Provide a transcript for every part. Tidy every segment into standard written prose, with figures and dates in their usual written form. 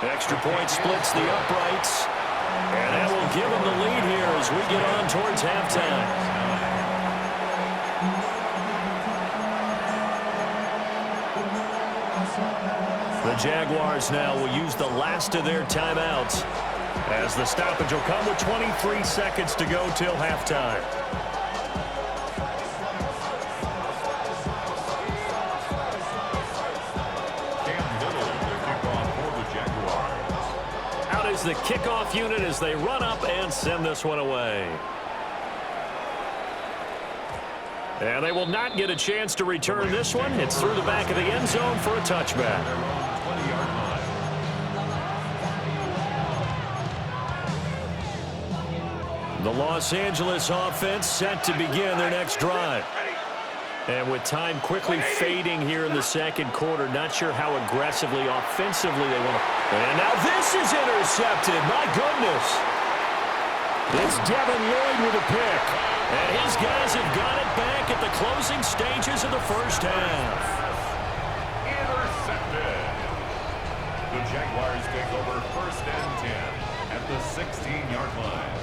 Extra point splits the uprights. And that will give them the lead here as we get on towards halftime. The Jaguars now will use the last of their timeouts as the stoppage will come with 23 seconds to go till halftime. Out is the kickoff unit as they run up and send this one away. And they will not get a chance to return this one. It's through the back of the end zone for a touchback. The Los Angeles offense set to begin their next drive. And with time quickly fading here in the second quarter, not sure how aggressively, offensively they want to. And now this is intercepted. My goodness. It's Devin Lloyd with a pick. And his guys have got it back at the closing stages of the first half. Intercepted. The Jaguars take over first and 10 at the 16-yard line.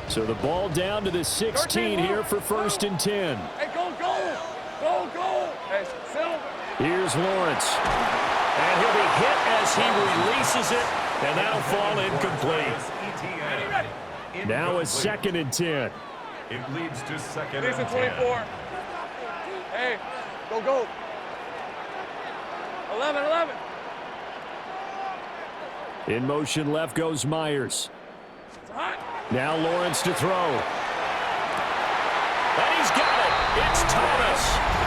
So the ball down to the 16 here for first and 10. Hey, go, go. Go, go. Hey, Silver. Here's Lawrence. And he'll be hit as he releases it. And that'll fall incomplete. Now a second and 10. It leads to second Listen, and 10. 24. Hey, go, go. 11. In motion left goes Myers. It's hot. Now Lawrence to throw. And he's got it. It's Thomas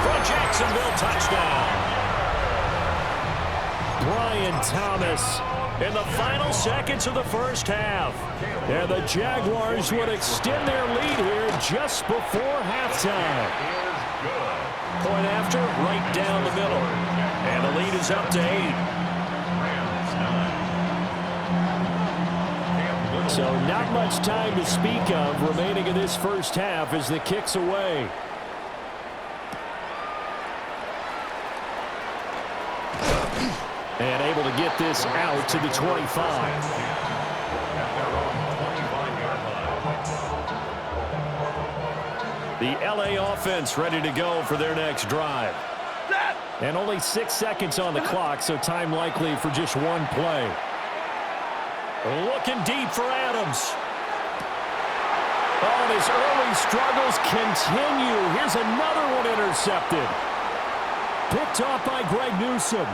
for a Jacksonville touchdown. Brian Thomas in the final seconds of the first half. And the Jaguars would extend their lead here just before halftime. Point after, right down the middle. And the lead is up to 8. So not much time to speak of remaining in this first half as the kick's away. And able to get this out to the 25. The LA offense ready to go for their next drive. And only 6 seconds on the clock, so time likely for just one play. Looking deep for Adams. Oh, and his early struggles continue. Here's another one intercepted. Picked off by Greg Newsome.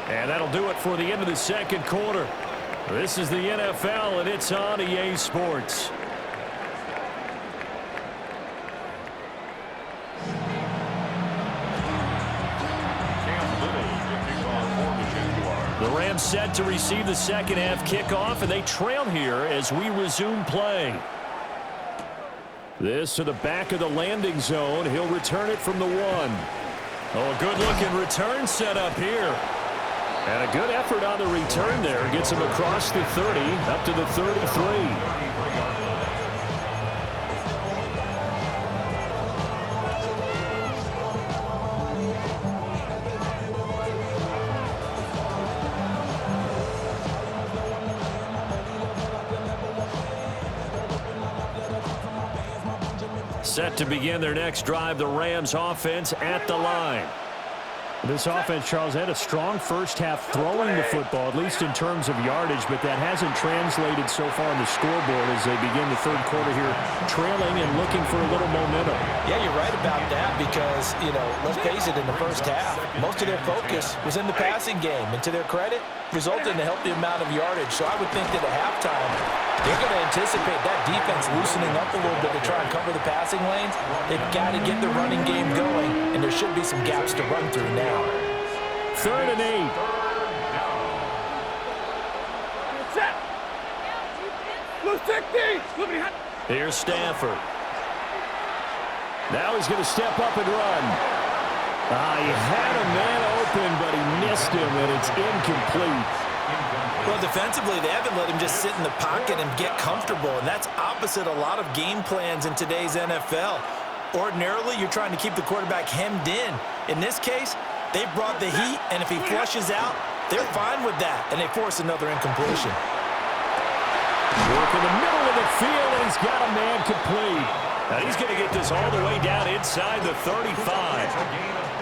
And that'll do it for the end of the second quarter. This is the NFL, and it's on EA Sports. The Rams set to receive the second half kickoff, and they trail here as we resume play. This to the back of the landing zone. He'll return it from the 1. Oh, a good-looking return set up here. And a good effort on the return there. Gets him across the 30, up to the 33. Set to begin their next drive, the Rams offense at the line. This offense, Charles, had a strong first half throwing the football, at least in terms of yardage, but that hasn't translated so far on the scoreboard as they begin the third quarter here, trailing and looking for a little momentum. Yeah, you're right about that because, let's face it, in the first half, most of their focus was in the passing game, and to their credit, resulted in a healthy amount of yardage. So I would think that at halftime, they're going to anticipate that defense loosening up a little bit to try and cover the passing lanes. They've got to get the running game going, and there should be some gaps to run through now. 3rd and 8. Here's Stafford. Now he's going to step up and run. He had a man open, but he missed him, and it's incomplete. Well, defensively, they haven't let him just sit in the pocket and get comfortable, and that's opposite a lot of game plans in today's NFL. Ordinarily, you're trying to keep the quarterback hemmed in. In this case, they brought the heat, and if he flushes out, they're fine with that, and they force another incompletion. Work in the middle of the field, and he's got a man complete. Now he's going to get this all the way down inside the 35.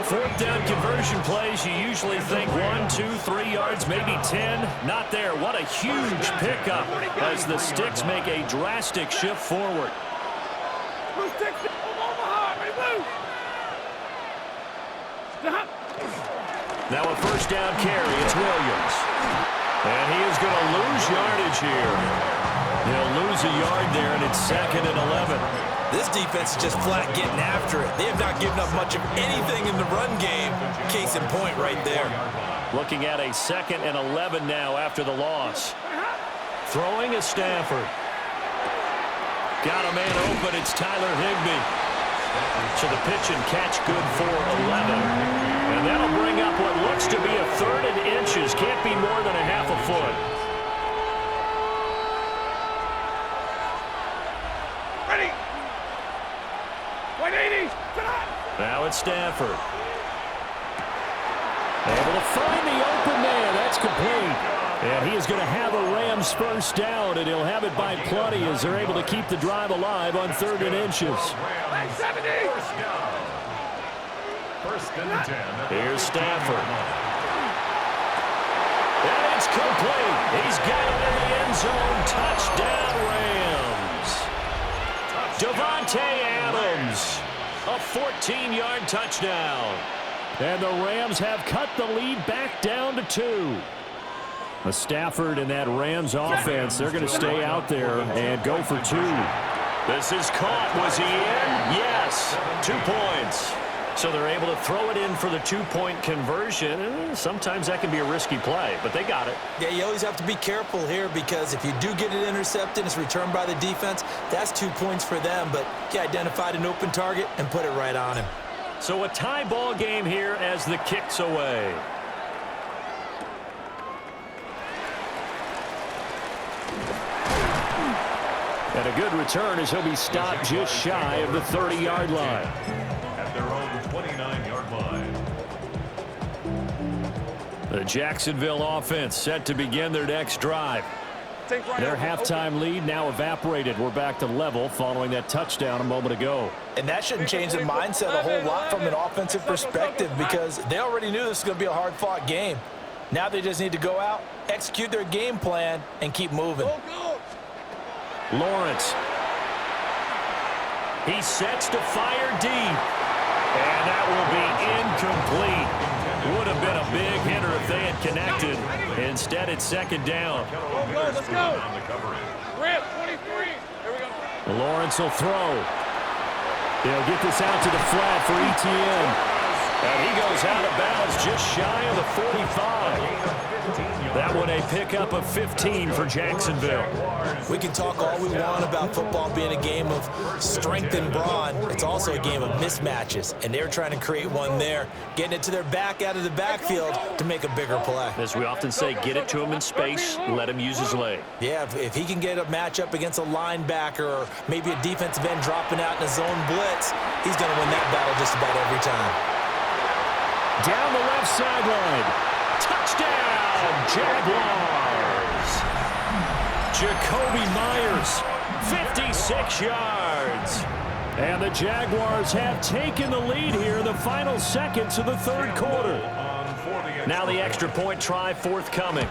Fourth down conversion plays, you usually think 1, 2, 3 yards, maybe 10. Not there. What a huge pickup as the Sticks make a drastic shift forward. Now a first down carry. It's Williams. And he is going to lose yardage here. He'll lose a yard there, and it's 2nd and 11. This defense is just flat getting after it. They have not given up much of anything in the run game. Case in point right there. Looking at a 2nd and 11 now after the loss. Throwing is Stafford. Got a man open. It's Tyler Higbee. So the pitch and catch good for 11. And that'll bring up what looks to be a 3rd and inches. Can't be more than a half a foot. Ready. 180. Now it's Stafford. Able to find the open man. That's complete. And he is going to have a Rams first down, and he'll have it by plenty as they're able to keep the drive alive on 3rd and inches. 70. First and 10. Here's Stafford. And it's complete. He's got it in the end zone. Touchdown, Rams. Devontae Adams. A 14-yard touchdown. And the Rams have cut the lead back down to 2. Stafford and that Rams offense, they're going to stay out there and go for 2. This is caught. Was he in? Yes. 2 points. So they're able to throw it in for the 2-point conversion. Sometimes that can be a risky play, but they got it. Yeah, you always have to be careful here because if you do get it intercepted, it's returned by the defense, that's 2 points for them. But he identified an open target and put it right on him. So a tie ball game here as the kick's away. And a good return as he'll be stopped just shy of the 30-yard line. At their own 29-yard line. The Jacksonville offense set to begin their next drive. Their halftime lead now evaporated. We're back to level following that touchdown a moment ago. And that shouldn't change their mindset a whole lot from an offensive perspective because they already knew this was going to be a hard-fought game. Now they just need to go out, execute their game plan, and keep moving. Lawrence. He sets to fire deep. And that will be incomplete. Would have been a big hitter if they had connected. Instead, it's 2nd down. Let's go. Rip, 23. Here we go. Lawrence will throw. They'll get this out to the flat for ETN. And he goes out of bounds just shy of the 45. That one a pickup of 15 for Jacksonville. We can talk all we want about football being a game of strength and brawn. It's also a game of mismatches, and they're trying to create one there, getting it to their back out of the backfield to make a bigger play. As we often say, get it to him in space, let him use his leg. Yeah, if he can get a matchup against a linebacker or maybe a defensive end dropping out in a zone blitz, he's going to win that battle just about every time. Down the left sideline. Touchdown, Jaguars. Jacoby Myers, 56 yards. And the Jaguars have taken the lead here in the final seconds of the 3rd quarter. Now the extra point try forthcoming.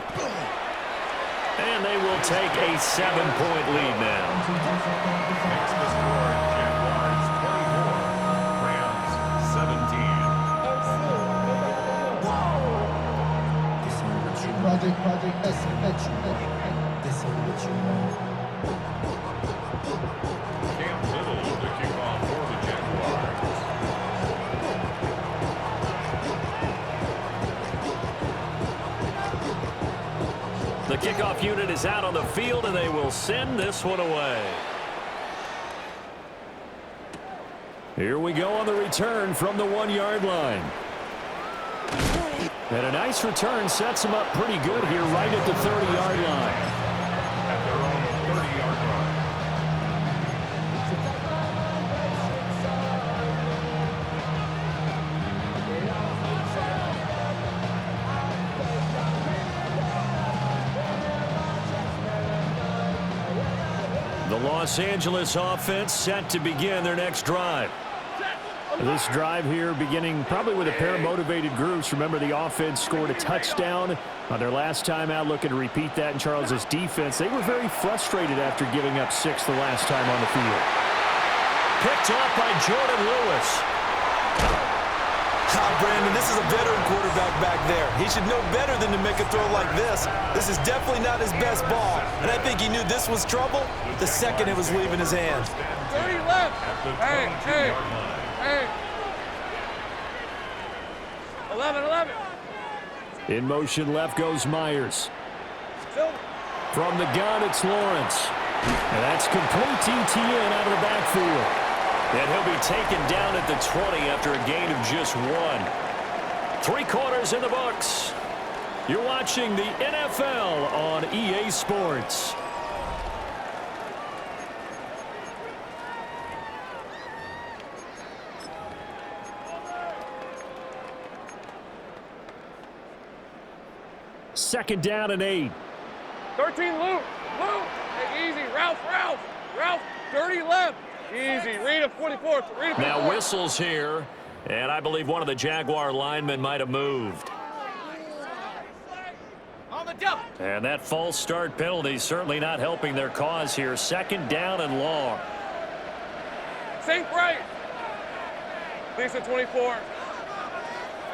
And they will take a 7-point lead now. Makes the score Jaguars 24, Rams 17. Project this is what you want. Cam Little to kick off for the Jaguars. The kickoff unit is out on the field, and they will send this one away. Here we go on the return from the 1-yard line. And a nice return sets him up pretty good here right at the 30-yard line. At their own 30-yard line. Los Angeles offense set to begin their next drive. This drive here beginning probably with a pair of motivated groups. Remember, the offense scored a touchdown on their last time out, looking to repeat that in Charles' defense. They were very frustrated after giving up 6 the last time on the field. Picked off by Jordan Lewis. Brandon, this is a veteran quarterback back there. He should know better than to make a throw like this. This is definitely not his best ball, and I think he knew this was trouble the second it was leaving his hands. 30 left. Hey. 11. In motion left goes Myers. From the gun, it's Lawrence. And that's complete ETN out of the backfield. And he'll be taken down at the 20 after a gain of just 1. 3 quarters in the books. You're watching the NFL on EA Sports. Second down and 8. 13, Luke. Hey, easy. Ralph. 30 left. Easy. Read a 44. Now whistles here, and I believe one of the Jaguar linemen might have moved. On the double. And that false start penalty certainly not helping their cause here. Second down and long. Safe right. Lisa 24.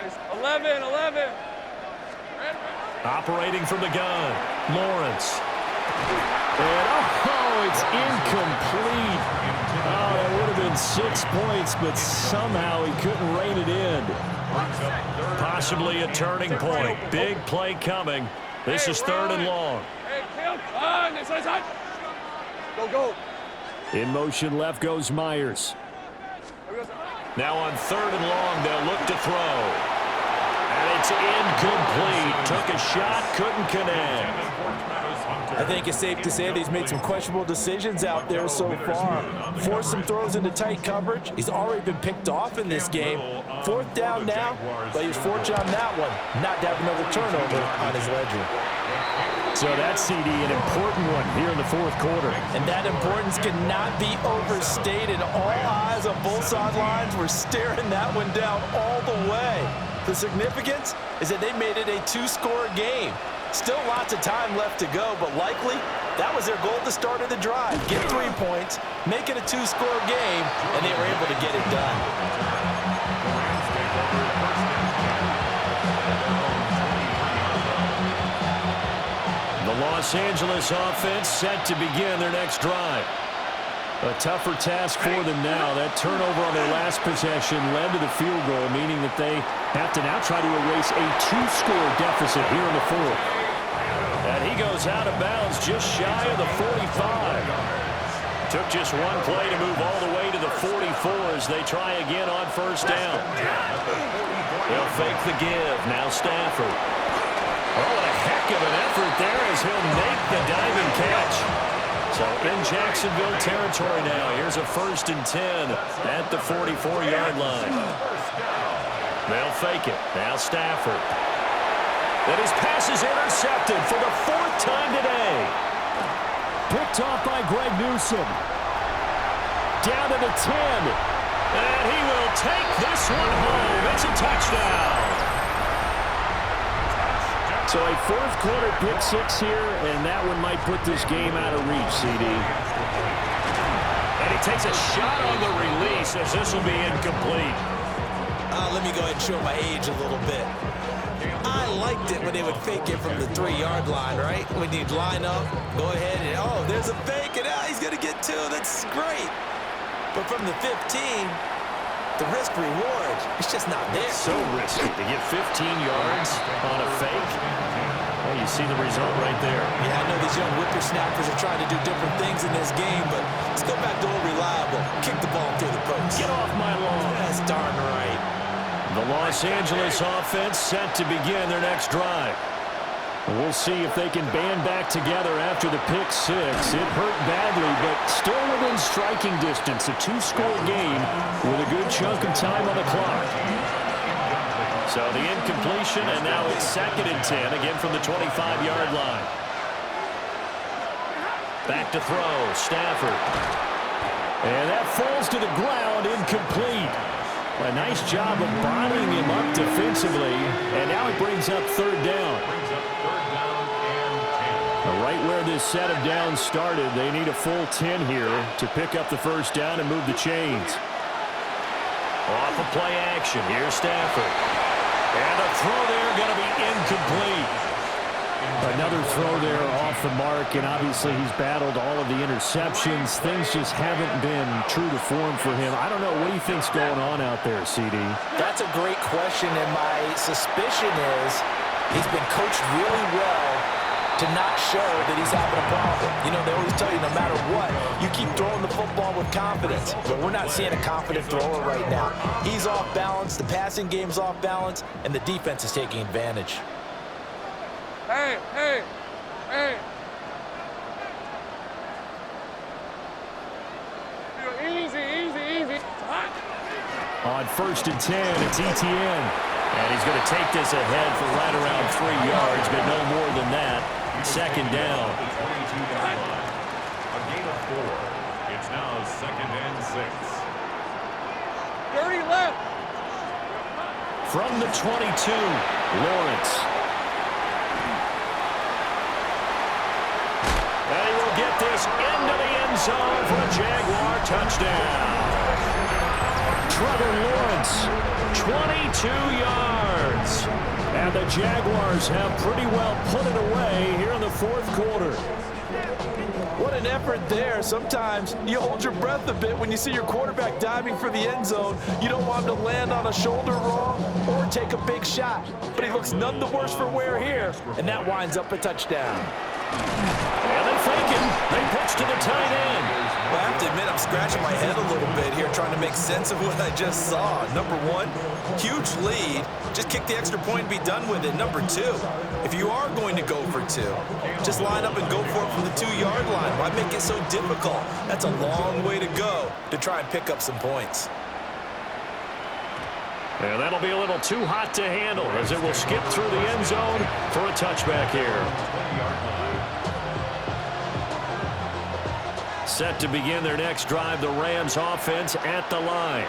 It's 11. Operating from the gun, Lawrence. And, it's incomplete. Oh, that would have been 6 points, but somehow he couldn't rein it in. Possibly a turning point. Big play coming. This is third and long. Hey, kill. This is hot. Go. In motion left goes Myers. Now on third and long, they'll look to throw. And it's incomplete. Took a shot, couldn't connect. I think it's safe to say that he's made some questionable decisions out there so far. Forced some throws into tight coverage. He's already been picked off in this game. 4th down now, but he was fortunate on that one, not to have another turnover on his ledger. So that's, CD, an important one here in the 4th quarter. And that importance cannot be overstated. All eyes on both sidelines were staring that one down all the way. The significance is that they made it a 2-score game. Still lots of time left to go, but likely that was their goal at the start of the drive. Get 3 points, make it a 2-score game, and they were able to get it done. The Los Angeles offense set to begin their next drive. A tougher task for them now. That turnover on their last possession led to the field goal, meaning that they have to now try to erase a 2-score deficit here in the 4th. And he goes out of bounds just shy of the 45. Took just one play to move all the way to the 44 as they try again on first down. They'll fake the give. Now Stafford. Oh, what a heck of an effort there as he'll make the diving catch. So in Jacksonville territory now. Here's a 1st and 10 at the 44-yard line. They'll fake it. Now Stafford. And his pass is intercepted for the 4th time today. Picked off by Greg Newsome. Down to the 10. And he will take this one home. It's a touchdown. So a 4th quarter pick 6 here, and that one might put this game out of reach, CD. And he takes a shot on the release as this will be incomplete. Let me go ahead and show my age a little bit. I liked it when they would fake it from the 3-yard line, right? When you'd line up, go ahead and, there's a fake, and he's going to get 2. That's great. But from the 15, the risk reward, it's just not there. So risky to get 15 yards on a fake. Well, you see the result right there. Yeah, I know these young whippersnappers are trying to do different things in this game, but let's go back to old reliable. Kick the ball through the post. Get off my lawn. That's darn right. The Los Angeles offense set to begin their next drive. We'll see if they can band back together after the pick 6. It hurt badly, but still within striking distance. A 2-score game with a good chunk of time on the clock. So the incompletion, and now it's 2nd and 10, again from the 25-yard line. Back to throw, Stafford. And that falls to the ground, incomplete. A nice job of bottling him up defensively, and now it brings up third down. Right where this set of downs started, they need a full 10 here to pick up the first down and move the chains. Off of play action, here's Stafford. And the throw there going to be incomplete. Another throw there off the mark, and obviously he's battled all of the interceptions. Things just haven't been true to form for him. I don't know. What do you think's going on out there, CD? That's a great question, and my suspicion is he's been coached really well to not show that he's having a problem. You know, they always tell you no matter what, you keep throwing the football with confidence. But we're not seeing a confident thrower right now. He's off balance, the passing game's off balance, and the defense is taking advantage. Hey, hey, hey. Easy, easy, easy. On 1st and 10, it's ETN. And he's going to take this ahead for right around 3 yards, but no more than that. Second down. A gain of 4. It's now 2nd and 6. Dirty left. From the 22, Lawrence. And he will get this into the end zone for a Jaguar touchdown. Trevor Lawrence, 22 yards. And the Jaguars have pretty well put it away here in the 4th quarter. What an effort there. Sometimes you hold your breath a bit when you see your quarterback diving for the end zone. You don't want him to land on a shoulder wrong or take a big shot. But he looks none the worse for wear here, and that winds up a touchdown. And they fake him. They pitch to the tight end. Well, I have to admit, I'm scratching my head a little bit here trying to make sense of what I just saw. Number one, huge lead. Just kick the extra point and be done with it. Number two, if you are going to go for 2, just line up and go for it from the 2-yard line. Why make it so difficult? That's a long way to go to try and pick up some points. And that'll be a little too hot to handle as it will skip through the end zone for a touchback here. Set to begin their next drive, the Rams offense at the line.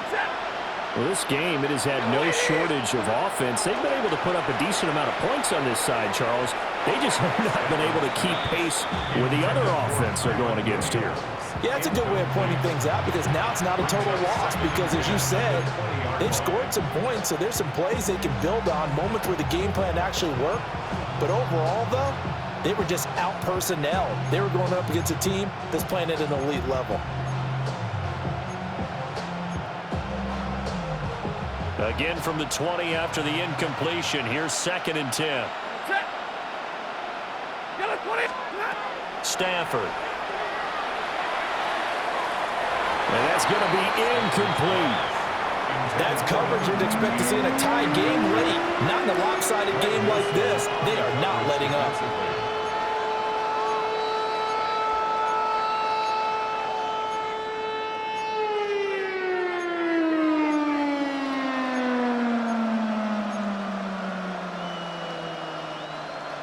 Well, this game, it has had no shortage of offense. They've been able to put up a decent amount of points on this side, Charles. They just have not been able to keep pace with the other offense they're going against here. Yeah, it's a good way of pointing things out because now it's not a total loss because, as you said, they've scored some points, so there's some plays they can build on, moments where the game plan actually worked. But overall, though, they were just out-personnel. They were going up against a team that's playing at an elite level. Again from the 20 after the incompletion. Here's 2nd and 10. Stafford. And that's going to be incomplete. That's coverage you'd expect to see in a tie game late. Not in a lopsided game like this. They are not letting up.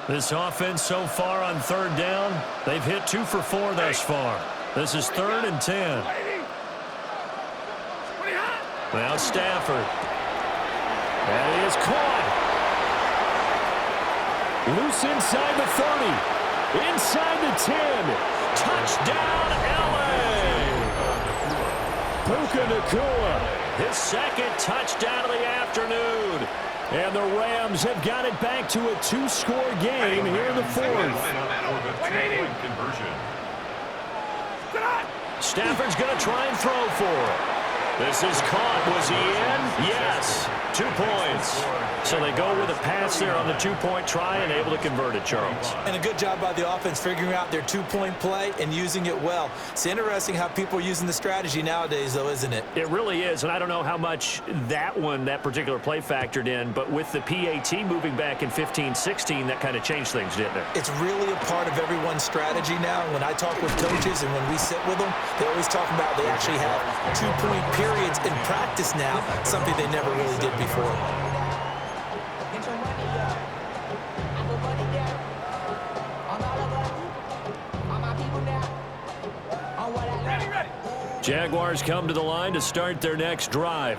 This offense so far on 3rd down, they've hit 2 for 4 thus far. This is 3rd and 10. Now Stafford. That is caught. Loose inside the 30. Inside the 10. Touchdown, L.A. Puka Nacua, his 2nd touchdown of the afternoon. And the Rams have got it back to a 2-score game here in the 4th. Stafford's going to try and throw for it. This is caught. Was he in? Yes. 2 points. So they go with a pass there on the 2-point try and able to convert it, Charles. And a good job by the offense figuring out their 2-point play and using it well. It's interesting how people are using the strategy nowadays, though, isn't it? It really is, and I don't know how much that particular play factored in, but with the PAT moving back in 15-16, that kind of changed things, didn't it? It's really a part of everyone's strategy now. When I talk with coaches and when we sit with them, they always talk about they actually have 2-point periods in practice now, something they never really did before. Jaguars come to the line to start their next drive.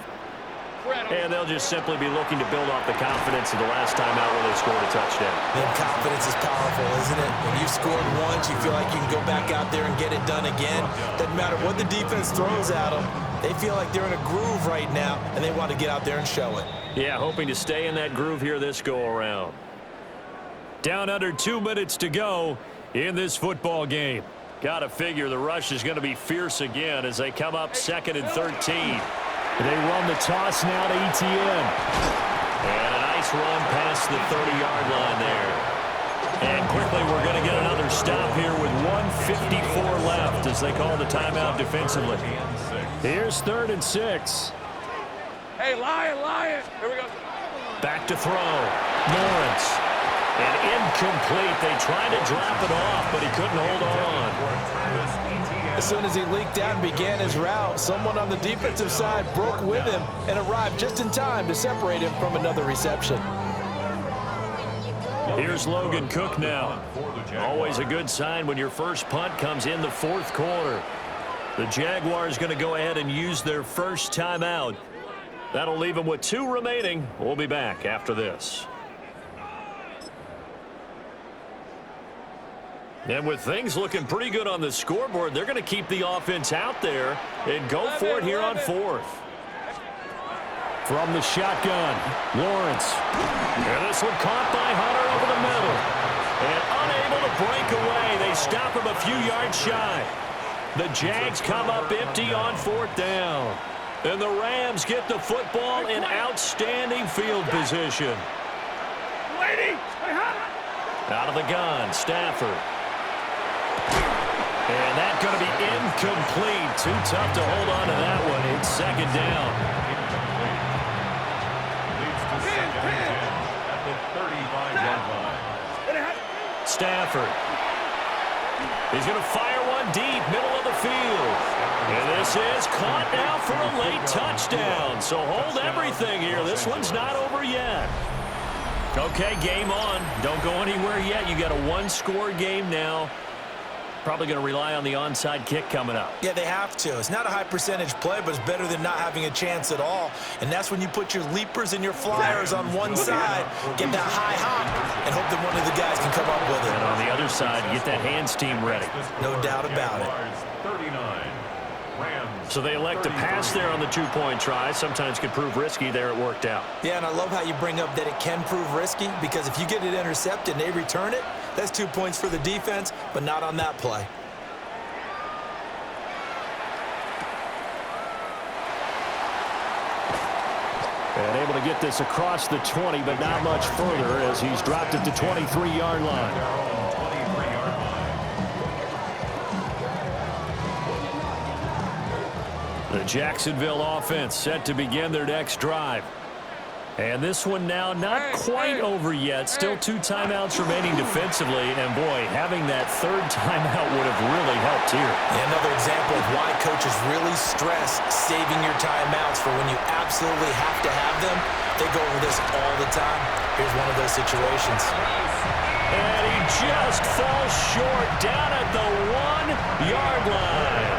And they'll just simply be looking to build off the confidence of the last time out where they scored a touchdown. And confidence is powerful, isn't it? When you've scored once, you feel like you can go back out there and get it done again. Doesn't matter what the defense throws at them. They feel like they're in a groove right now, and they want to get out there and show it. Yeah, hoping to stay in that groove here this go-around. Down under 2 minutes to go in this football game. Got to figure the rush is going to be fierce again as they come up 2nd and 13. They run the toss now to ETN. And a nice run past the 30-yard line there. And quickly we're going to get another stop here with 1:54 left as they call the timeout defensively. Here's 3rd and 6. Hey, Lion. Here we go. Back to throw. Lawrence. And incomplete. They tried to drop it off, but he couldn't hold on. As soon as he leaked out and began his route, someone on the defensive side broke with him and arrived just in time to separate him from another reception. Here's Logan Cook now. Always a good sign when your first punt comes in the 4th quarter. The Jaguars going to go ahead and use their first timeout. That'll leave them with 2 remaining. We'll be back after this. And with things looking pretty good on the scoreboard, they're going to keep the offense out there and go for it here on 4th. From the shotgun, Lawrence. And this one caught by Hunter over the middle. And unable to break away. They stop him a few yards shy. The Jags come up empty on 4th down. And the Rams get the football in outstanding field position. Out of the gun, Stafford. And that's going to be incomplete. Too tough to hold on to that one. It's 2nd down. Leads to 2nd and 10 at the 35-yard line. Stafford. He's going to fire one deep, middle of the field. And this is caught now for a late touchdown. So hold everything here. This one's not over yet. Okay, game on. Don't go anywhere yet. You got a 1-score game now. Probably going to rely on the onside kick coming up. Yeah, they have to. It's not a high percentage play, but it's better than not having a chance at all. And that's when you put your leapers and your flyers on one side, get that high hop, and hope that one of the guys can come up with it. And on the other side, get that hands team ready. No doubt about it. 39. So they elect to pass there on the 2-point try. Sometimes could prove risky. There it worked out. Yeah, and I love how you bring up that it can prove risky, because if you get it intercepted and they return it, that's 2 points for the defense, but not on that play. And able to get this across the 20, but not much further as he's dropped at the 23-yard line. The Jacksonville offense set to begin their next drive. And this one now not quite over yet. Still 2 timeouts remaining defensively. And, boy, having that 3rd timeout would have really helped here. Yeah, another example of why coaches really stress saving your timeouts for when you absolutely have to have them. They go over this all the time. Here's one of those situations. And he just falls short down at the 1-yard line.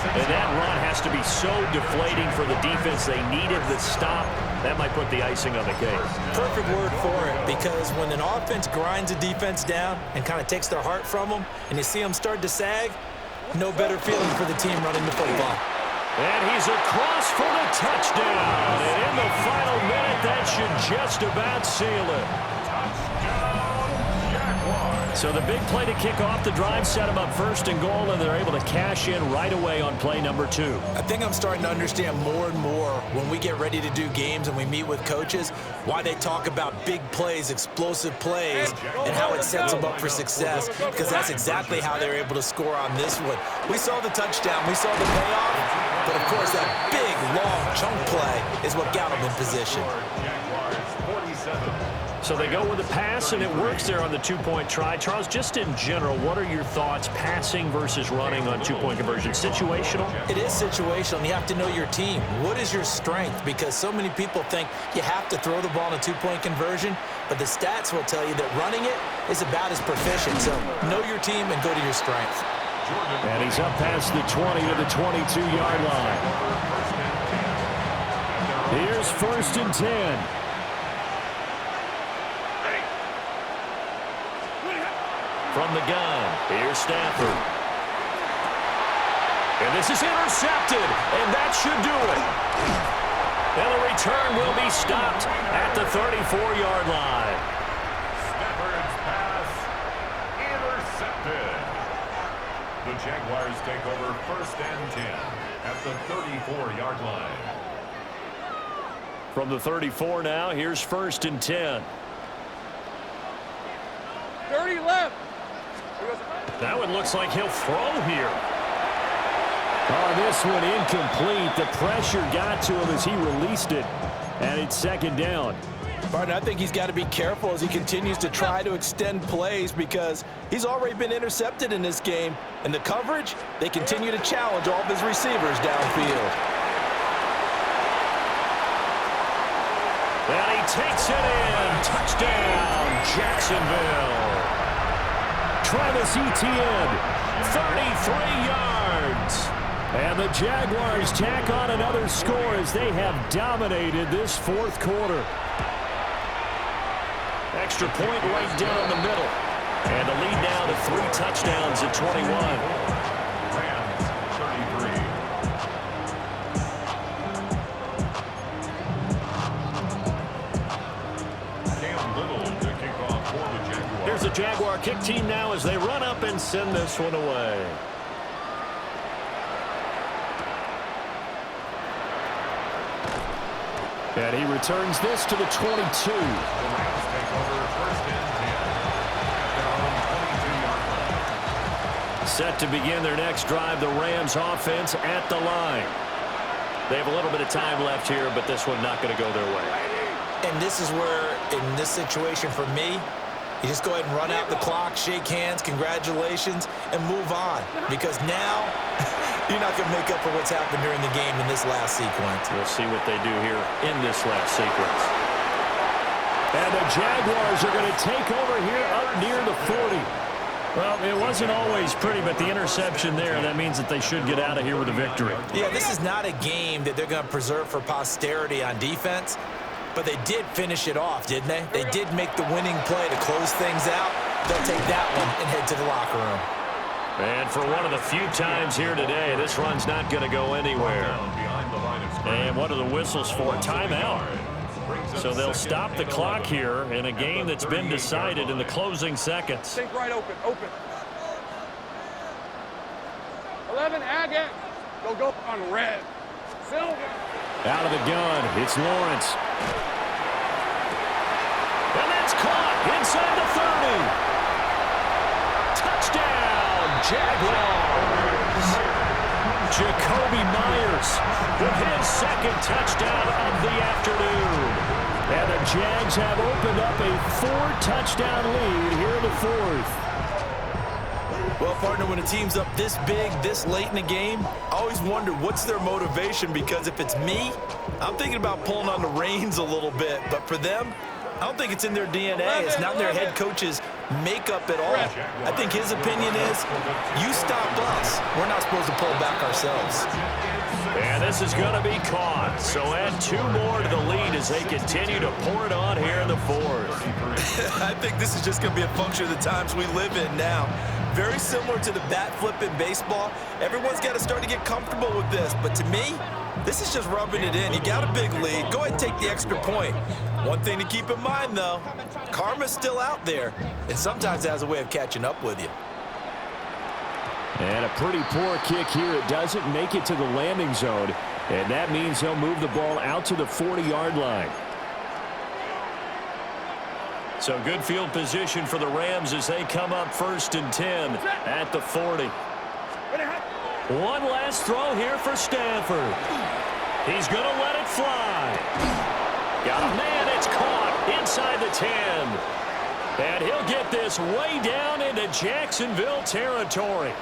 And that run has to be so deflating for the defense. They needed the stop. That might put the icing on the cake. Perfect word for it, because when an offense grinds a defense down and kind of takes their heart from them, and you see them start to sag, no better feeling for the team running the football. And he's across for the touchdown. And in the final minute, that should just about seal it. So the big play to kick off the drive set them up 1st and goal, and they're able to cash in right away on play number 2. I think I'm starting to understand more and more when we get ready to do games and we meet with coaches why they talk about big plays, explosive plays, and how it sets them up for success, because that's exactly how they're able to score on this one. We saw the touchdown, we saw the payoff, but of course that big, long chunk play is what got them in position. So they go with a pass, and it works there on the 2-point try. Charles, just in general, what are your thoughts passing versus running on 2-point conversion? Situational? It is situational. You have to know your team. What is your strength? Because so many people think you have to throw the ball in a 2-point conversion, but the stats will tell you that running it is about as proficient. So know your team and go to your strength. And he's up past the 20 to the 22-yard line. Here's 1st and 10. From the gun, here's Stafford. And this is intercepted, and that should do it. And the return will be stopped at the 34-yard line. Stafford's pass intercepted. The Jaguars take over 1st and 10 at the 34-yard line. From the 34 now, here's 1st and 10. 30 left. That one looks like he'll throw here. Oh, this one incomplete. The pressure got to him as he released it, and it's 2nd down. Partner, I think he's got to be careful as he continues to try to extend plays because he's already been intercepted in this game. And the coverage, they continue to challenge all of his receivers downfield. And he takes it in. Touchdown, Jacksonville. Travis Etienne, 33 yards. And the Jaguars tack on another score as they have dominated this 4th quarter. Extra point right down the middle. And the lead now to 3 touchdowns at 21. Rams 33. Cam Little to kick off for the Jaguars. Here's the Jaguar kick team now as they run up and send this one away. And he returns this to the 22. The Rams take over 1st and 10 at their own 22-yard line. Set to begin their next drive, the Rams offense at the line. They have a little bit of time left here, but this one not going to go their way. And this is where, in this situation for me, you just go ahead and run out the clock, shake hands, congratulations, and move on. Because now, you're not going to make up for what's happened during the game in this last sequence. We'll see what they do here in this last sequence. And the Jaguars are going to take over here up near the 40. Well, it wasn't always pretty, but the interception there, that means that they should get out of here with a victory. Yeah, this is not a game that they're going to preserve for posterity on defense, but they did finish it off, didn't they? They did make the winning play to close things out. They'll take that one and head to the locker room. And for one of the few times here today, this run's not going to go anywhere. And what are the whistles for? Timeout. So they'll stop the clock here in a game that's been decided in the closing seconds. Think right open. 11, Agate. Go on red. Silver. Out of the gun, it's Lawrence. And that's caught inside the 30. Touchdown, Jaguars. Jacoby Myers with his 2nd touchdown of the afternoon. And the Jags have opened up a 4-touchdown lead here in the 4th. Well, partner, when a team's up this big, this late in the game, I always wonder what's their motivation, because if it's me, I'm thinking about pulling on the reins a little bit. But for them, I don't think it's in their DNA. It's not in their head coach's makeup at all. I think his opinion is, you stop us. We're not supposed to pull back ourselves. And this is going to be caught. So add 2 more to the lead as they continue to pour it on here in the 4th. I think this is just going to be a function of the times we live in now. Very similar to the bat flip in baseball. Everyone's got to start to get comfortable with this. But to me, this is just rubbing it in. You got a big lead. Go ahead and take the extra point. One thing to keep in mind, though, karma's still out there, and sometimes it has a way of catching up with you. And a pretty poor kick here. It doesn't make it to the landing zone, and that means they'll move the ball out to the 40-yard line. So good field position for the Rams as they come up 1st and 10 at the 40. One last throw here for Stafford. He's going to let it fly. Got a man. It's caught inside the 10. And he'll get this way down into Jacksonville territory.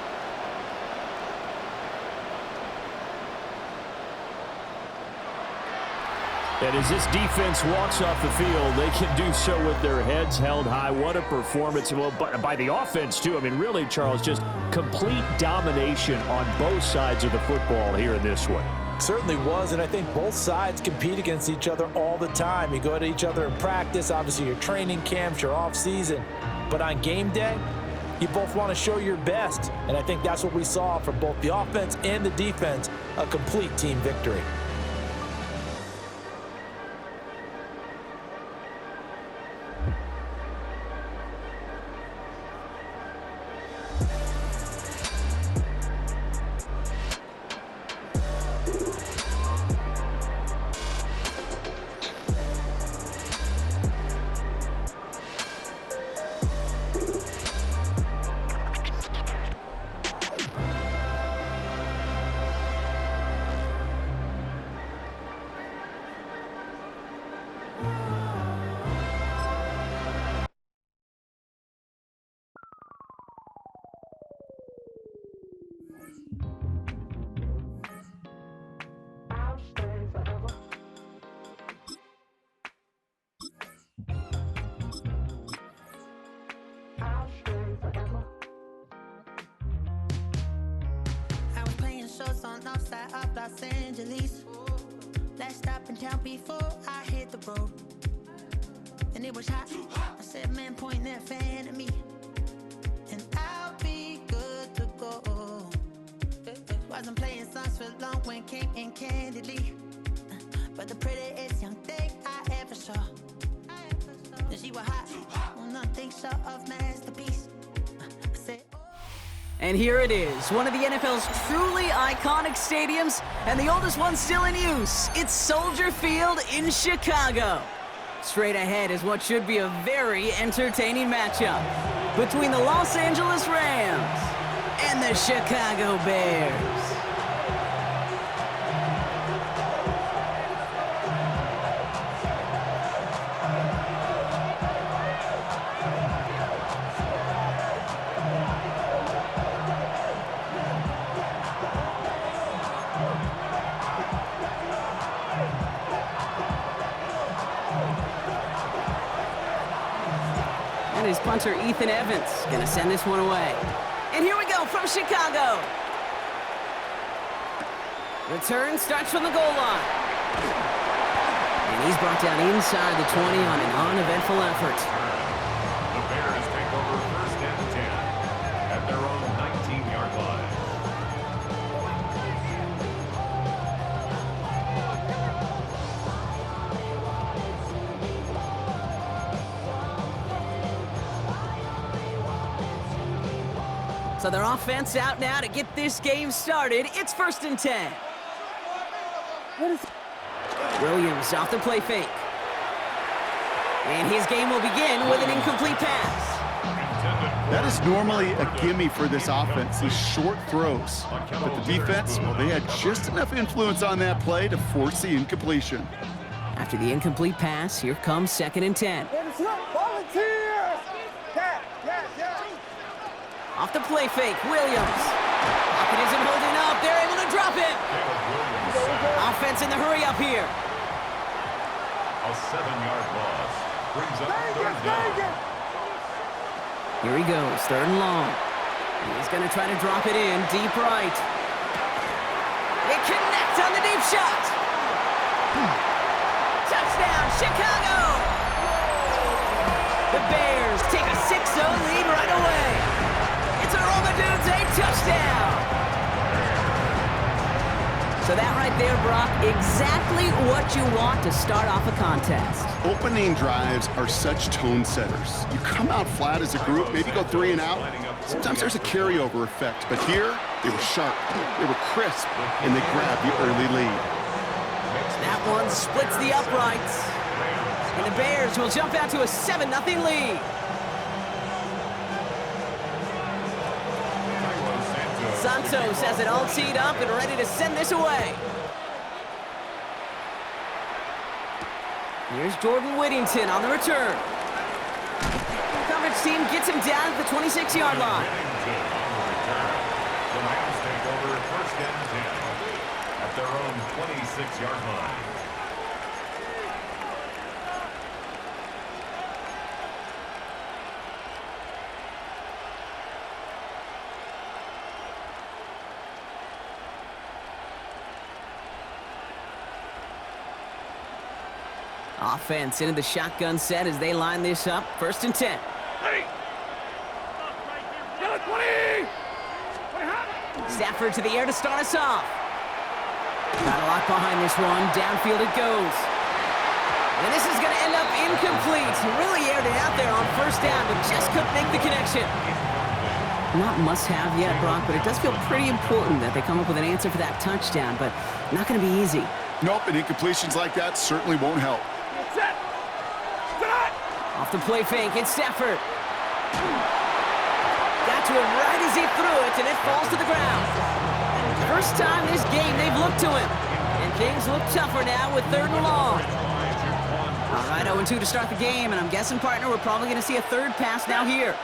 And as this defense walks off the field, they can do so with their heads held high. What a performance. Well, by the offense, too. I mean, really, Charles, just complete domination on both sides of the football here in this one. Certainly was, and I think both sides compete against each other all the time. You go to each other in practice, obviously your training camps, your off-season. But on game day, you both want to show your best. And I think that's what we saw from both the offense and the defense, a complete team victory. Outside of Los Angeles. Last stop in town before I hit the road. And it was hot. I said, man, point that fan at me. And I'll be good to go. Wasn't playing songs for long when came in candidly. But the prettiest young thing I ever saw. And she was hot. Well, nothing short of masterpiece. I said, and here it is, one of the NFL's truly iconic stadiums, and the oldest one still in use. It's Soldier Field in Chicago. Straight ahead is what should be a very entertaining matchup between the Los Angeles Rams and the Chicago Bears. His punter, Ethan Evans, going to send this one away. And here we go from Chicago. Return starts from the goal line. And he's brought down inside the 20 on an uneventful effort. The Bears take over first and 10 at their own 19-yard line. So their offense out now to get this game started. It's first and 10. Williams off the play fake. And his game will begin with an incomplete pass. That is normally a gimme for this offense, these short throws. But the defense, well, they had just enough influence on that play to force the incompletion. After the incomplete pass, here comes second and 10. Off the play fake, Williams. Pocket isn't holding up. They're able to drop it. Offense in the hurry up here. A 7-yard loss brings up third down. Here he goes, third and long. He's going to try to drop it in, deep right. It connects on the deep shot. Touchdown, Chicago! The Bears take a 6-0 lead right away. It's a Romadudes, a touchdown! So that right there, Brock, exactly what you want to start off a contest. Opening drives are such tone setters. You come out flat as a group, maybe go 3 and out. Sometimes there's a carryover effect, but here, they were sharp, they were crisp, and they grabbed the early lead. That one splits the uprights. And the Bears will jump out to a 7-0 lead. Santos has it all teed up and ready to send this away. Here's Jordan Whittington on the return. Coverage team gets him down at the 26-yard line. The Rams take over first and 10 at their own 26-yard line. Offense into the shotgun set as they line this up. 1st and 10. Stafford to the air to start us off. Got a lot behind this one. Downfield it goes. And this is going to end up incomplete. He really aired it out there on 1st down, but just couldn't make the connection. Not must-have yet, Brock, but it does feel pretty important that they come up with an answer for that touchdown, but not going to be easy. Nope, and incompletions like that certainly won't help. Off the play fake, it's Stafford. Got to it right as he threw it, and it falls to the ground. First time this game they've looked to him, and things look tougher now with 3rd and long. All right, 0-2 to start the game, and I'm guessing, partner, we're probably going to see a 3rd pass now here.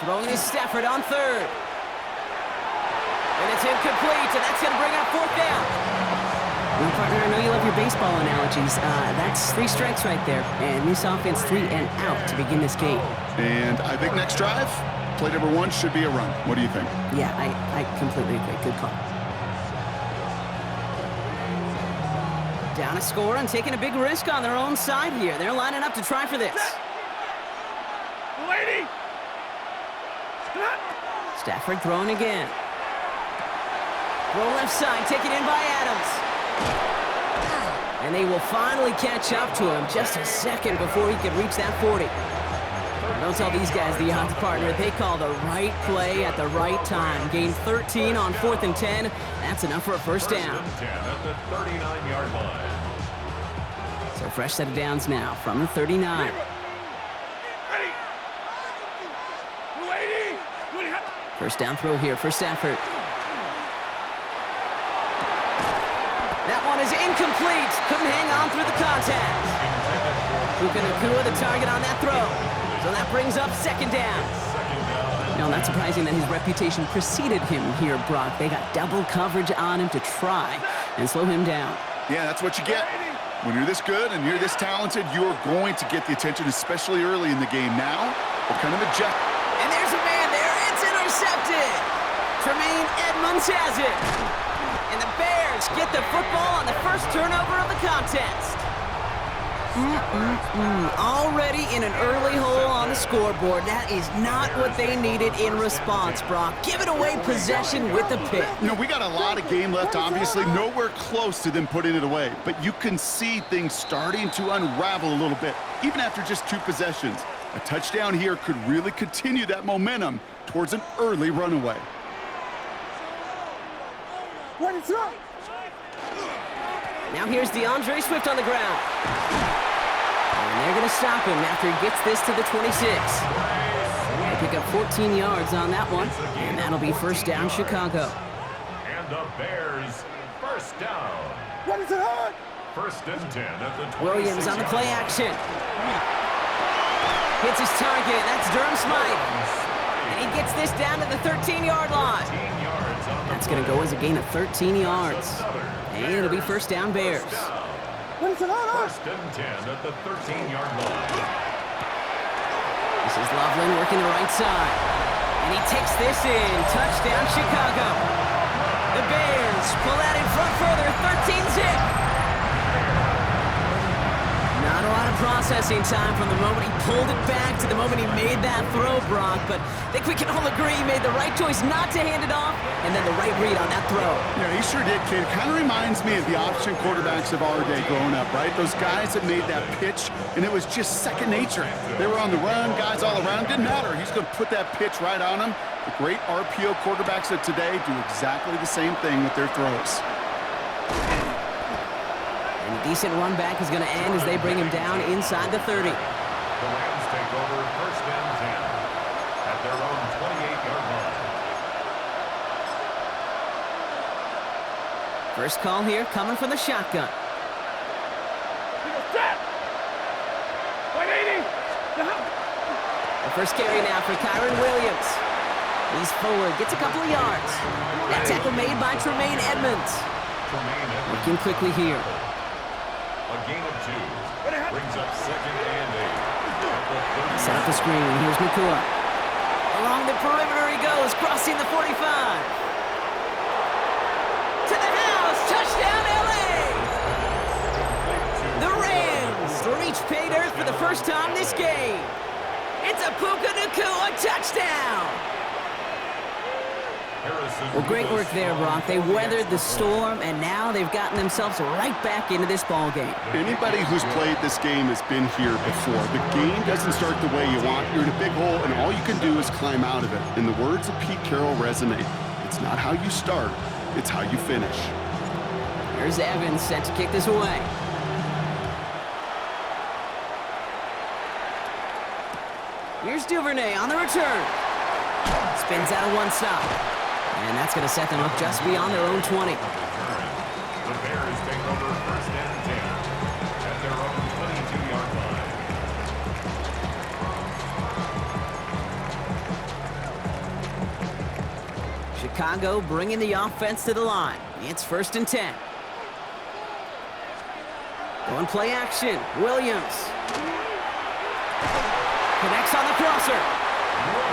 Throwing is Stafford on 3rd. And it's incomplete, and that's going to bring up 4th down. Well, partner, I know you love your baseball analogies. That's 3 strikes right there. And this offense 3 and out to begin this game. And I think next drive, play number 1 should be a run. What do you think? Yeah, I completely agree. Good call. Down a score and taking a big risk on their own side here. They're lining up to try for this. Stafford throwing again. Throw left side, taken in by Adams. And they will finally catch up to him just a second before he could reach that 40. Don't tell these guys the odds, partner. They call the right play at the right time. Gain 13 on 4th and 10. That's enough for a 1st down. 10 at the 39-yard line. So fresh set of downs now from the 39. First down throw here for Stafford. That one is incomplete. Couldn't hang on through the contact. Puka Nacua the target on that throw. So that brings up 2nd down. Now, not surprising that his reputation preceded him here, Brock. They got double coverage on him to try and slow him down. Yeah, that's what you get. When you're this good and you're this talented, you're going to get the attention, especially early in the game. Now, we're kind of eject. And there's a man there. It's intercepted. Tremaine Edmonds has it. And the Bears get the football on the first turnover of the contest. Already in an early hole on the scoreboard. That is not what they needed in response, Brock. Giving away possession with the pick. You know, we got a lot of game left, obviously. Nowhere close to them putting it away. But you can see things starting to unravel a little bit, even after just 2 possessions. A touchdown here could really continue that momentum towards an early runaway. Now here's DeAndre Swift on the ground. And they're going to stop him after he gets this to the 26. They pick up 14 yards on that one, and that'll be 1st down Chicago. And the Bears, 1st down. 1st and 10 at the 26. Williams on the play action. Hits his target. That's Durham Smythe. And he gets this down to the 13-yard line. That's going to go as a gain of 13 yards. And it'll be 1st down Bears. 1st and 10 at the 13-yard line. This is Loveland working the right side. And he takes this in. Touchdown Chicago. The Bears pull that in front further. 13-zip. Not a lot of processing time from the moment he pulled it back to the moment he made that throw, Brock. But I think we can all agree he made the right choice not to hand it off, and then the right read on that throw. Yeah, he sure did, kid. It kind of reminds me of the option quarterbacks of our day growing up, right? Those guys that made that pitch, and it was just second nature. They were on the run, guys all around. Didn't matter. He's going to put that pitch right on them. The great RPO quarterbacks of today do exactly the same thing with their throws. And a decent run back is going to end as they bring him down inside the 30. The Rams take over 1st and 10 at their own 28-yard line. First call here coming from the shotgun. The first carry now for Kyron Williams. He's forward, gets a couple of yards. That tackle made by Tremaine Edmonds. Working quickly here. A gain of 2 brings up 2nd and 8. Set up the screen. Here's Nacua. Along the perimeter he goes, crossing the 45. first time this game. It's a Puka Nacua touchdown. Well, great work there, Brock. They weathered the storm, and now they've gotten themselves right back into this ball game. Anybody who's played this game has been here before. The game doesn't start the way you want. You're in a big hole, and all you can do is climb out of it. And the words of Pete Carroll resonate. It's not how you start, it's how you finish. Here's Evans set to kick this away. Here's Duvernay on the return. Spins out of one stop. And that's going to set them up just beyond their own 20. The Bears take over first and 10 at their own 22-yard line. Chicago bringing the offense to the line. It's first and 10. Going play action. Williams. Connects on the crosser.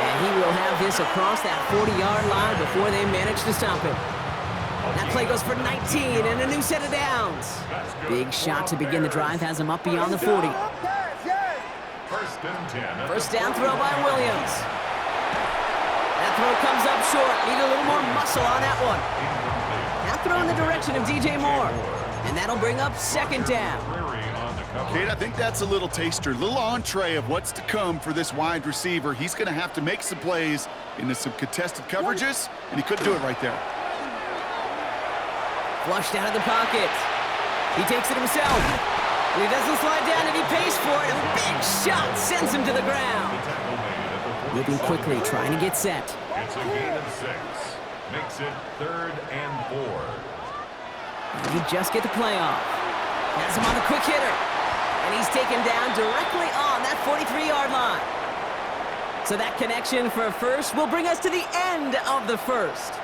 And he will have this across that 40-yard line before they manage to stop him. That play goes for 19 and a new set of downs. Big shot to begin the drive has him up beyond the 40. First and 10. First down throw by Williams. That throw comes up short. Need a little more muscle on that one. Now throw in the direction of DJ Moore. And that'll bring up second down. Kate, I think that's a little taster, a little entree of what's to come for this wide receiver. He's going to have to make some plays into some contested coverages, and he couldn't do it right there. Flushed out of the pocket. He takes it himself. And he doesn't slide down, and he pays for it. A big shot sends him to the ground. Moving quickly, trying to get set. It's a gain of 6. Makes it 3rd and 4. And you just get the play off. Has him on the quick hitter. And he's taken down directly on that 43-yard line. So that connection for a first will bring us to the end of the first.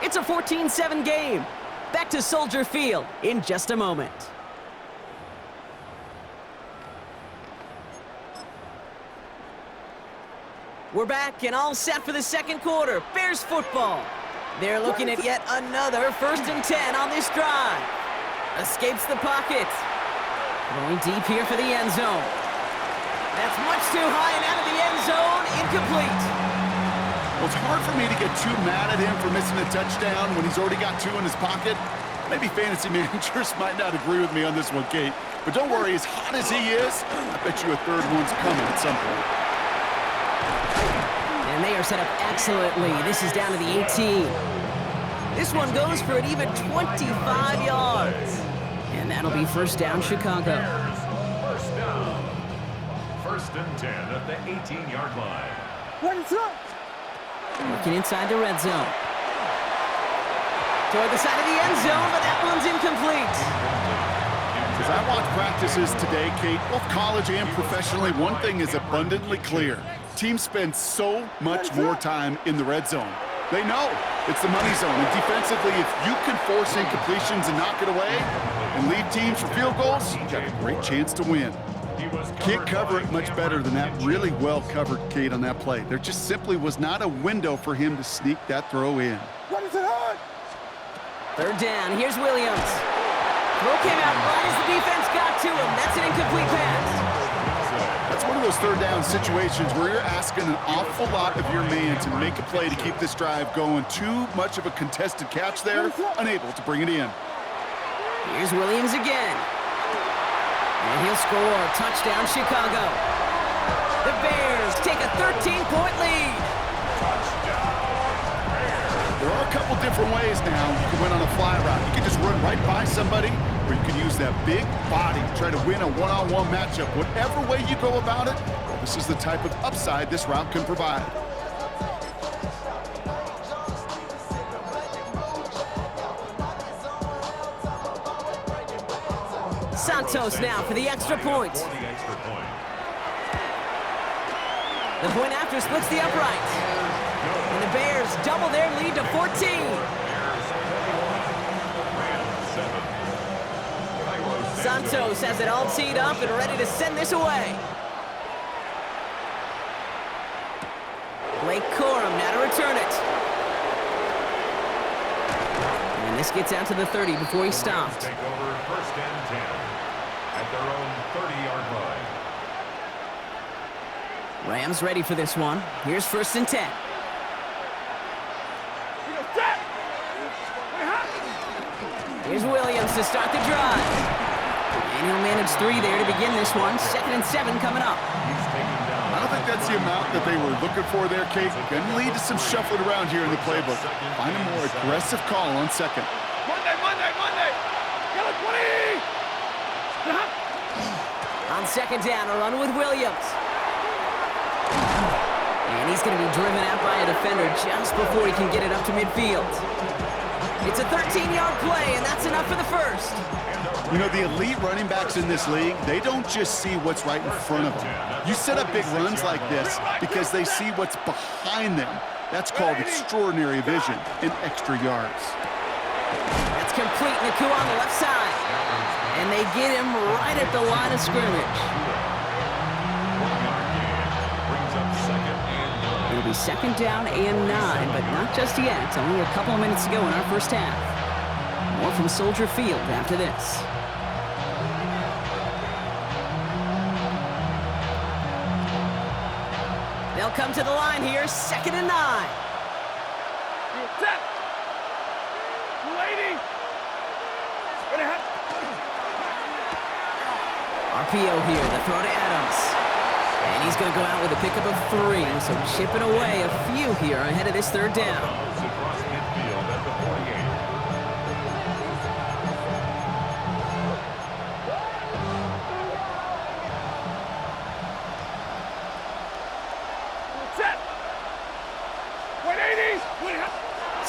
It's a 14-7 game. Back to Soldier Field in just a moment. We're back and all set for the second quarter. Bears football. They're looking at yet another 1st and 10 on this drive. Escapes the pocket. Going deep here for the end zone. That's much too high and out of the end zone. Incomplete. Well, it's hard for me to get too mad at him for missing a touchdown when he's already got 2 in his pocket. Maybe fantasy managers might not agree with me on this one, Kate. But don't worry, as hot as he is, I bet you a 3rd one's coming at some point. And they are set up excellently. This is down to the 18. This one goes for an even 25 yards. And that'll be first down, Chicago. First down. 1st and 10 at the 18-yard line. Looking inside the red zone. Toward the side of the end zone, but that one's incomplete. As I watch practices today, Kate, both college and professionally, one thing is abundantly clear. Teams spend so much more time in the red zone. They know it's the money zone. And defensively, if you can force incompletions and knock it away and lead teams for field goals, you got a great chance to win. Can't cover it much better than that really well covered, Kate, on that play. There just simply was not a window for him to sneak that throw in. Third down, here's Williams. Throw came out right as the defense got to him. That's an incomplete pass. That's one of those 3rd down situations where you're asking an awful lot of your man to make a play to keep this drive going. Too much of a contested catch there, unable to bring it in. Here's Williams again. And he'll score. Touchdown, Chicago. The Bears take a 13-point lead. There are a couple different ways now you can win on a fly route. You can just run right by somebody, or you can use that big body to try to win a one-on-one matchup. Whatever way you go about it, this is the type of upside this route can provide. Santos now for the extra point. The point after splits the upright. And the Bears double their lead to 14. Santos has it all teed up and ready to send this away. Blake Corum now to return it. And this gets out to the 30 before he stopped. Take over 1st and 10 at their own 30-yard line. Rams ready for this one. Here's 1st and 10. Here's Williams to start the drive. And he'll manage 3 there to begin this one. 2nd and 7 coming up. I don't think that's the amount that they were looking for there, Kate. Going to lead to some shuffling around here in the playbook. Find a more aggressive call on 2nd. Monday! Yellow 20! On 2nd down, a run with Williams. And he's going to be driven out by a defender just before he can get it up to midfield. It's a 13-yard play, and that's enough for the first. You know, the elite running backs in this league, they don't just see what's right in front of them. You set up big runs like this because they see what's behind them. That's called extraordinary vision and extra yards. That's complete. Naku on the left side. And they get him right at the line of scrimmage. It'll be 2nd down and 9, but not just yet. It's only a couple of minutes to go in our first half. More from Soldier Field after this. They'll come to the line here, 2nd and 9. RPO here, the throw to Adams. And he's going to go out with a pickup of 3, so chipping away a few here ahead of this 3rd down. Across midfield at the 48.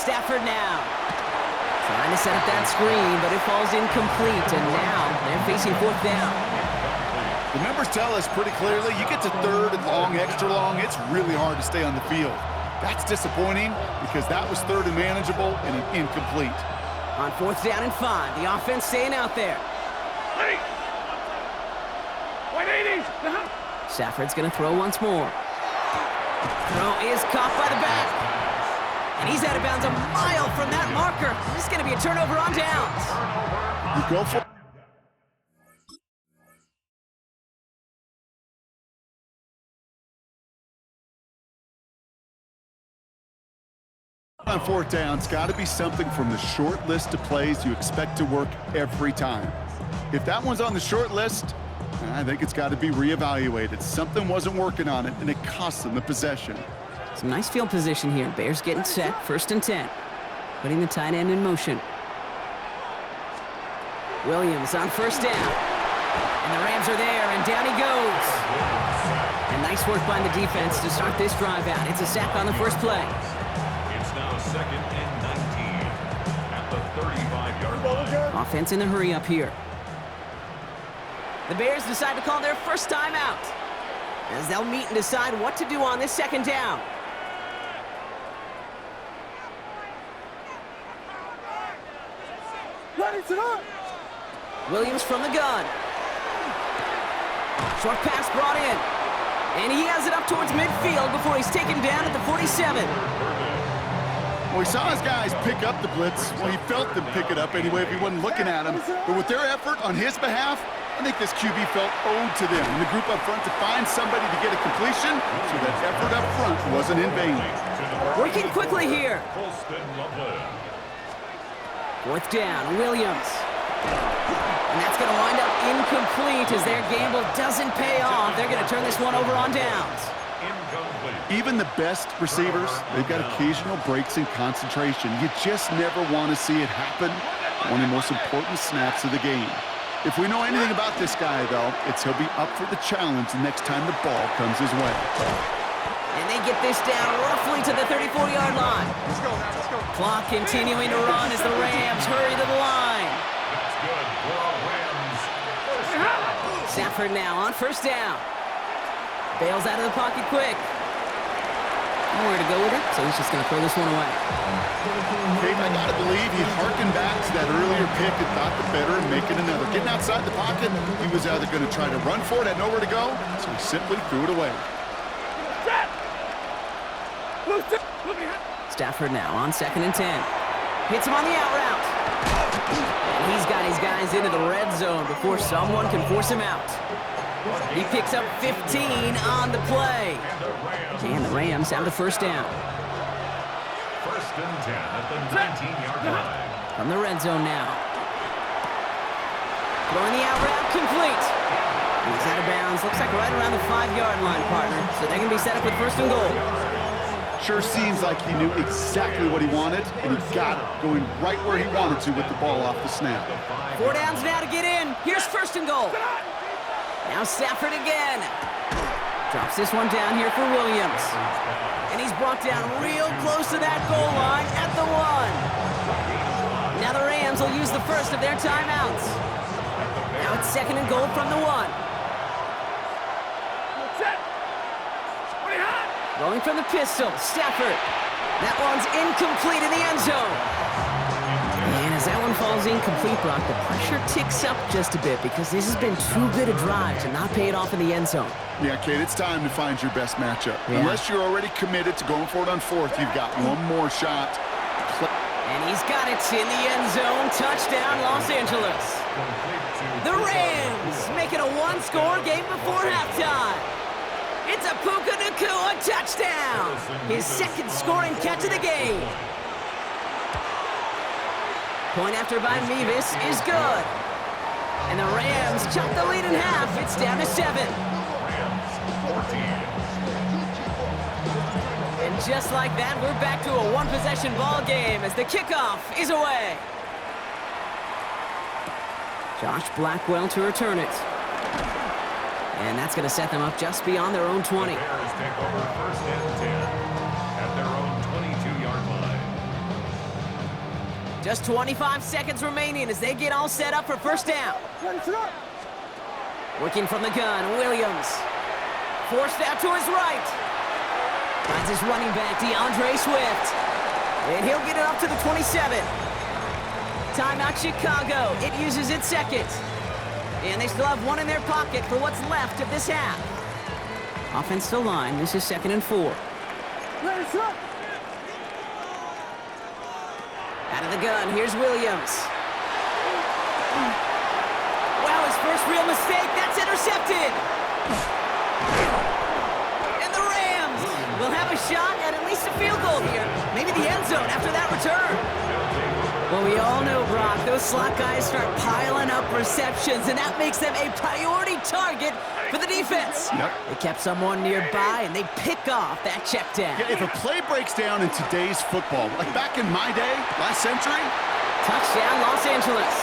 Stafford now. Trying to set up that screen, but it falls incomplete, and now they're facing 4th down. The numbers tell us pretty clearly, you get to 3rd and long, extra long, it's really hard to stay on the field. That's disappointing because that was 3rd and manageable and an incomplete. On 4th down and 5, the offense staying out there. Stafford's going to throw once more. Throw is caught by the back. And he's out of bounds a mile from that marker. This is going to be a turnover on downs. You go for on 4th down, it's got to be something from the short list of plays you expect to work every time. If that one's on the short list, I think it's got to be reevaluated. Something wasn't working on it, and it cost them the possession. Some nice field position here. Bears getting set, 1st and 10. Putting the tight end in motion. Williams on 1st down. And the Rams are there, and down he goes. And nice work by the defense to start this drive out. It's a sack on the first play. It's now 2nd and 19 at the 35-yard line. Offense in the hurry up here. The Bears decide to call their first time out, as they'll meet and decide what to do on this 2nd down. Williams from the gun. Short pass brought in. And he has it up towards midfield before he's taken down at the 47. Well, he saw his guys pick up the blitz. Well, he felt them pick it up anyway if he wasn't looking at him. But with their effort on his behalf, I think this QB felt owed to them in the group up front to find somebody to get a completion, so that effort up front wasn't in vain. Working quickly here. 4th down, Williams. And that's going to wind up incomplete as their gamble doesn't pay off. They're going to turn this one over on downs. Even the best receivers, they've got occasional breaks in concentration. You just never want to see it happen on the most important snaps of the game. If we know anything about this guy, though, it's he'll be up for the challenge the next time the ball comes his way. And they get this down roughly to the 34-yard line. Let's go. Clock continuing to run as the Rams hurry to the line. Stafford now on 1st down. Bails out of the pocket quick. Nowhere to go with it, so he's just going to throw this one away. Hey, I got to believe he harkened back to that earlier pick and thought the better of making another. Getting outside the pocket, he was either going to try to run for it, had nowhere to go, so he simply threw it away. Stafford now on 2nd and 10. Hits him on the out route. And he's got his guys into the red zone before someone can force him out. He picks up 15 on the play. And the Rams have the first down. First and 10 at the 19-yard line. From the red zone now. Throwing the out route, complete. And he's out of bounds. Looks like right around the 5-yard line, partner. So they're going to be set up with first and goal. Sure seems like he knew exactly what he wanted, and he got it, going right where he wanted to with the ball off the snap. 4 downs now to get in. Here's first and goal. Now Stafford again. Drops this one down here for Williams. And he's brought down real close to that goal line at the 1. Now the Rams will use the first of their timeouts. Now it's second and goal from the 1. Rolling from the pistol, Stafford. That one's incomplete in the end zone. And as that one falls incomplete, Brock, the pressure ticks up just a bit because this has been too good a drive to not pay it off in the end zone. Yeah, Kate, it's time to find your best matchup. Yeah. Unless you're already committed to going for it on fourth, you've got one more shot. And he's got it in the end zone. Touchdown, Los Angeles. The Rams make it a one-score game before halftime. It's a Puka Nacua touchdown. His second scoring catch of the game. Point after by Mevis is good. And the Rams chop the lead in half. It's down to 7. And just like that, we're back to a one-possession ball game as the kickoff is away. Josh Blackwell to return it. And that's going to set them up just beyond their own 20. The Bears take over first and 10 at their own 22-yard line. Just 25 seconds remaining as they get all set up for first down. Working from the gun, Williams. Forced out to his right. Finds his running back, DeAndre Swift. And he'll get it up to the 27. Timeout Chicago. It uses its second. And they still have one in their pocket for what's left of this half. Offensive line, this is second and 4. Out of the gun, here's Williams. Wow, his first real mistake, that's intercepted. And the Rams will have a shot at least a field goal here. Maybe the end zone after that return. Well, we all know, Brock, those slot guys start piling up receptions, and that makes them a priority target for the defense. Yep. They kept someone nearby, and they pick off that check down. Yeah, if a play breaks down in today's football, like back in my day, last century. Touchdown, Los Angeles.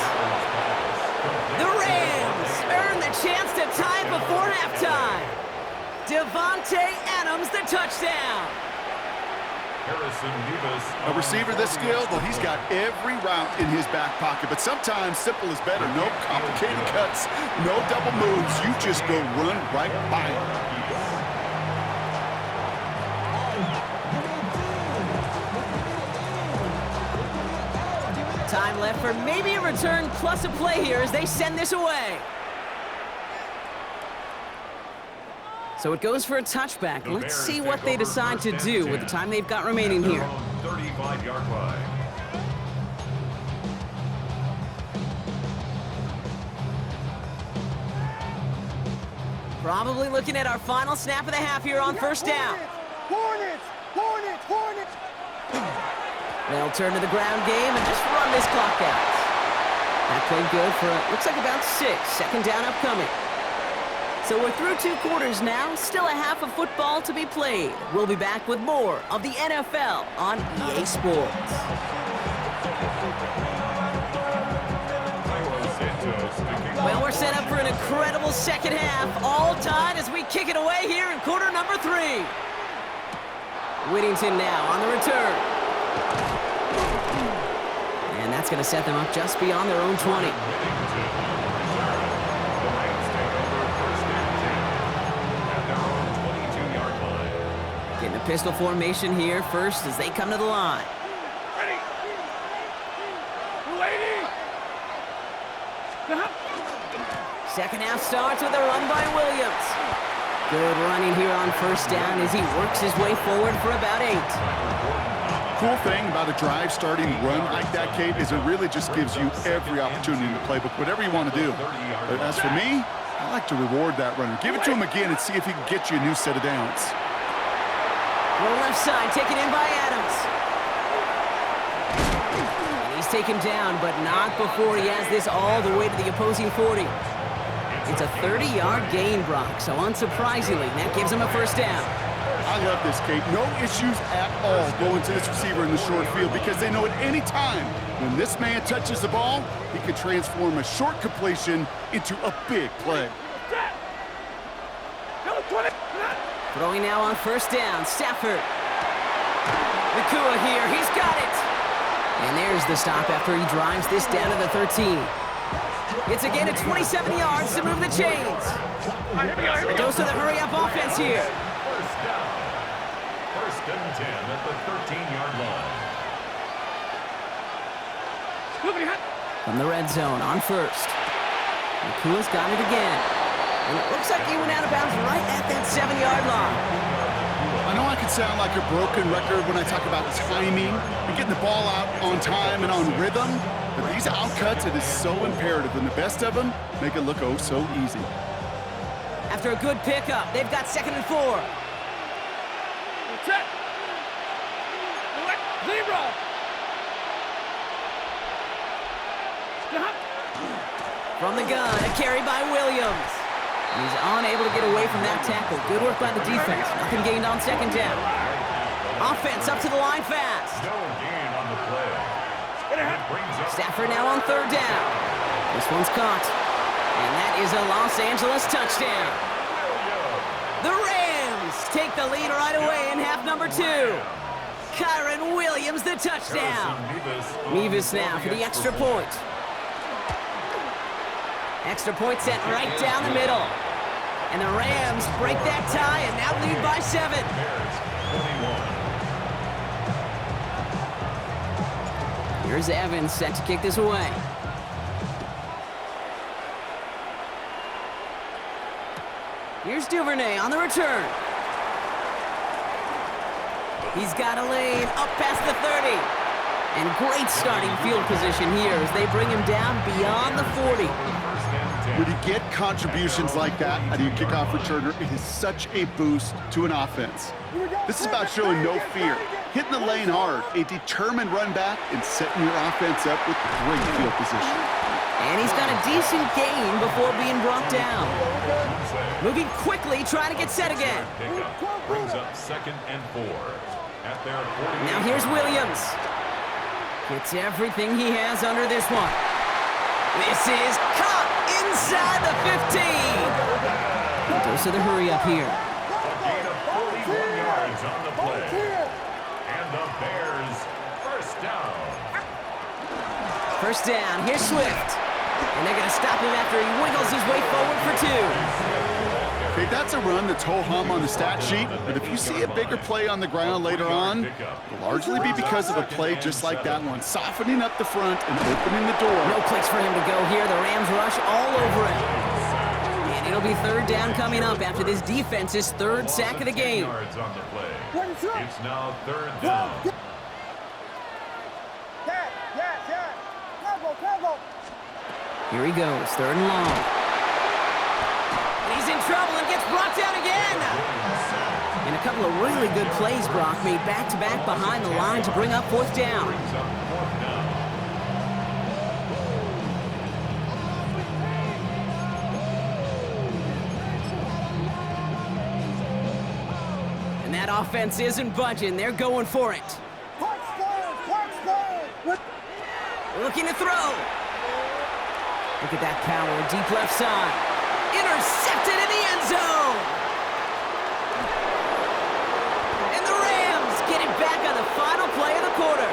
The Rams earn the chance to tie before halftime. Devontae Adams, the touchdown. A receiver this skilled, well, he's got every route in his back pocket, but sometimes simple is better. No complicated cuts, no double moves. You just go run right by him. Time left for maybe a return plus a play here as they send this away. So it goes for a touchback. Let's see what they decide to do with the time they've got remaining here. 35-yard line. Probably looking at our final snap of the half here on first down. Hornets! Hornets! Hornets! They'll turn to the ground game and just run this clock out. That played good for, looks like about 6. Second down upcoming. So we're through 2 quarters now, still a half of football to be played. We'll be back with more of the NFL on EA Sports. Well, we're set up for an incredible second half, all tied as we kick it away here in quarter number 3. Whittington now on the return. And that's going to set them up just beyond their own 20. Getting a pistol formation here first as they come to the line. Ready! Lady! Second half starts with a run by Williams. Good running here on first down as he works his way forward for about 8. Cool thing about a drive starting run like that, Kate, is it really just gives you every opportunity in the playbook, whatever you want to do. But as for me, I like to reward that runner. Give it to him again and see if he can get you a new set of downs. Well, left side, taken in by Adams. And he's taken down, but not before he has this all the way to the opposing 40. It's a 30-yard gain, Brock, so unsurprisingly, that gives him a first down. I love this, Kate. No issues at all going to this receiver in the short field because they know at any time when this man touches the ball, he can transform a short completion into a big play. Throwing now on first down, Stafford. Nakua here, he's got it! And there's the stop after he drives this down to the 13. It's a gain of 27 yards to move the chains. A dose of the hurry-up offense here. First down. First and 10 at the 13-yard line. From the red zone on first. Nakua's got it again. And it looks like he went out of bounds right at that 7-yard line. I know I can sound like a broken record when I talk about timing and getting the ball out on time and on rhythm, but these outcuts, it is so imperative, and the best of them make it look oh so easy. After a good pickup, they've got 2nd and 4. Check. Zebra. Stop. From the gun, a carry by Williams. He's unable to get away from that tackle. Good work by the defense. Nothing gained on 2nd down. Offense up to the line fast. No gain on the play. Stafford now on 3rd down. This one's caught. And that is a Los Angeles touchdown. The Rams take the lead right away in half number 2. Kyron Williams, the touchdown. Mevis now for the extra point. Extra point set right down the middle. And the Rams break that tie and now lead by 7. Here's Evans set to kick this away. Here's Duvernay on the return. He's got a lane up past the 30. And great starting field position here as they bring him down beyond the 40. When you get contributions like that out of your kickoff returner, it is such a boost to an offense. This is about showing no fear, hitting the lane hard, a determined run back, and setting your offense up with great field position. And he's got a decent gain before being brought down. Moving quickly, trying to get set again. Brings up 2nd and 4 at their 40. Now here's Williams. Gets everything he has under this one. This is caught inside the 15. He goes to the hurry up here. A gain of 41 yards on the play. And the Bears first down. First down, here's Swift. And they're going to stop him after he wiggles his way forward for 2. Okay, that's a run that's ho-hum on the stat sheet, but if you see a bigger play on the ground later on, it'll largely be because of a play just like that one, softening up the front and opening the door. No place for him to go here. The Rams rush all over him. And it'll be 3rd down coming up after this defense's 3rd sack of the game. Yards on the play. It's now 3rd down. Here he goes, 3rd and long. And he's in trouble and gets brought down again. And a couple of really good plays, Brock, made back-to-back behind the line to bring up 4th down. And that offense isn't budging. They're going for it. Looking to throw. Look at that power, deep left side. Intercepted in the end zone. And the Rams get it back on the final play of the quarter.